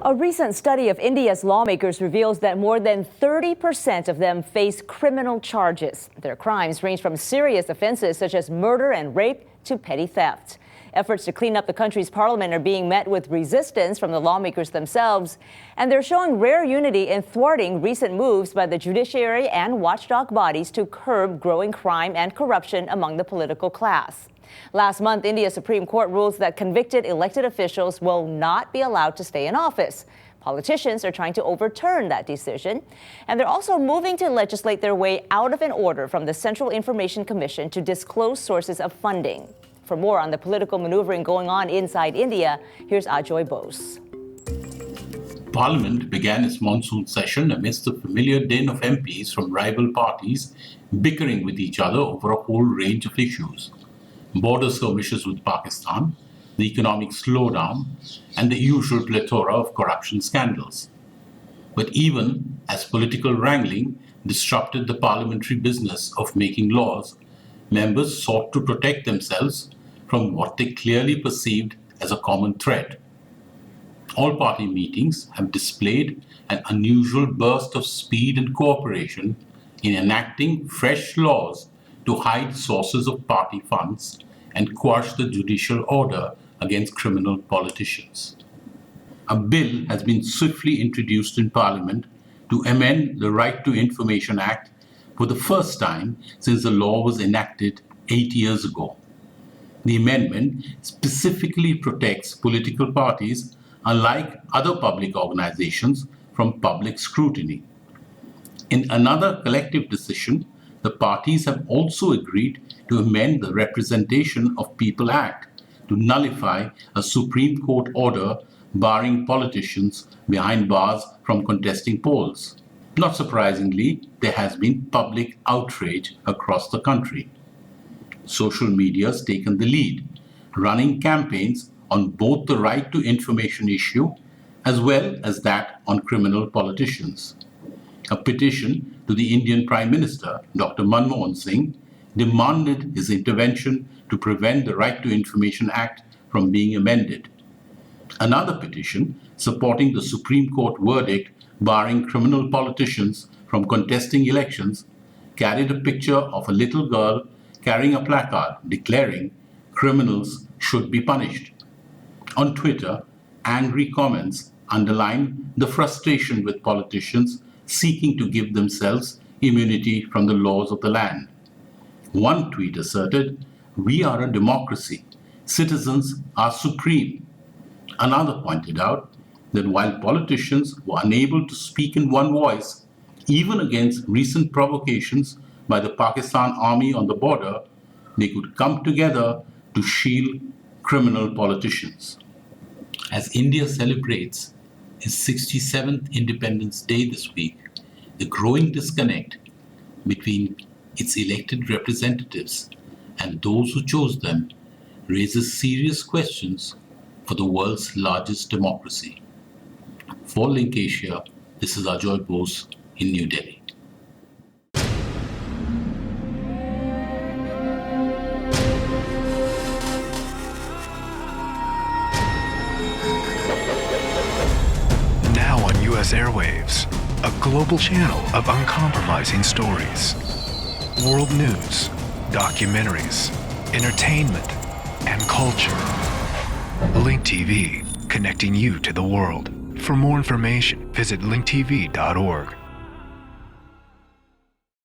A recent study of India's lawmakers reveals that more than 30% of them face criminal charges. Their crimes range from serious offenses such as murder and rape to petty theft. Efforts to clean up the country's parliament are being met with resistance from the lawmakers themselves, and they're showing rare unity in thwarting recent moves by the judiciary and watchdog bodies to curb growing crime and corruption among the political class. Last month, India's Supreme Court rules that convicted elected officials will not be allowed to stay in office. Politicians are trying to overturn that decision, and they're also moving to legislate their way out of an order from the Central Information Commission to disclose sources of funding. For more on the political maneuvering going on inside India, here's Ajoy Bose. Parliament began its monsoon session amidst the familiar din of MPs from rival parties bickering with each other over a whole range of issues. Border skirmishes with Pakistan, the economic slowdown, and the usual plethora of corruption scandals. But even as political wrangling disrupted the parliamentary business of making laws, members sought to protect themselves from what they clearly perceived as a common threat. All-party meetings have displayed an unusual burst of speed and cooperation in enacting fresh laws to hide sources of party funds and quash the judicial order against criminal politicians. A bill has been swiftly introduced in Parliament to amend the Right to Information Act for the first time since the law was enacted 8 years ago. The amendment specifically protects political parties, unlike other public organizations, from public scrutiny. In another collective decision, the parties have also agreed to amend the Representation of People Act to nullify a Supreme Court order barring politicians behind bars from contesting polls. Not surprisingly, there has been public outrage across the country. Social media has taken the lead, running campaigns on both the right to information issue as well as that on criminal politicians. A petition to the Indian Prime Minister, Dr. Manmohan Singh, demanded his intervention to prevent the Right to Information Act from being amended. Another petition supporting the Supreme Court verdict barring criminal politicians from contesting elections carried a picture of a little girl carrying a placard declaring criminals should be punished. On Twitter, angry comments underline the frustration with politicians seeking to give themselves immunity from the laws of the land. One tweet asserted, "We are a democracy. Citizens are supreme." Another pointed out that while politicians were unable to speak in one voice, even against recent provocations by the Pakistan army on the border, they could come together to shield criminal politicians. As India celebrates its 67th Independence Day this week, the growing disconnect between its elected representatives and those who chose them raises serious questions for the world's largest democracy. For LinkAsia, this is Ajoy Bose in New Delhi. Now on U.S. airwaves, a global channel of uncompromising stories. World news, documentaries, entertainment, and culture. Link TV, connecting you to the world. For more information, visit linktv.org.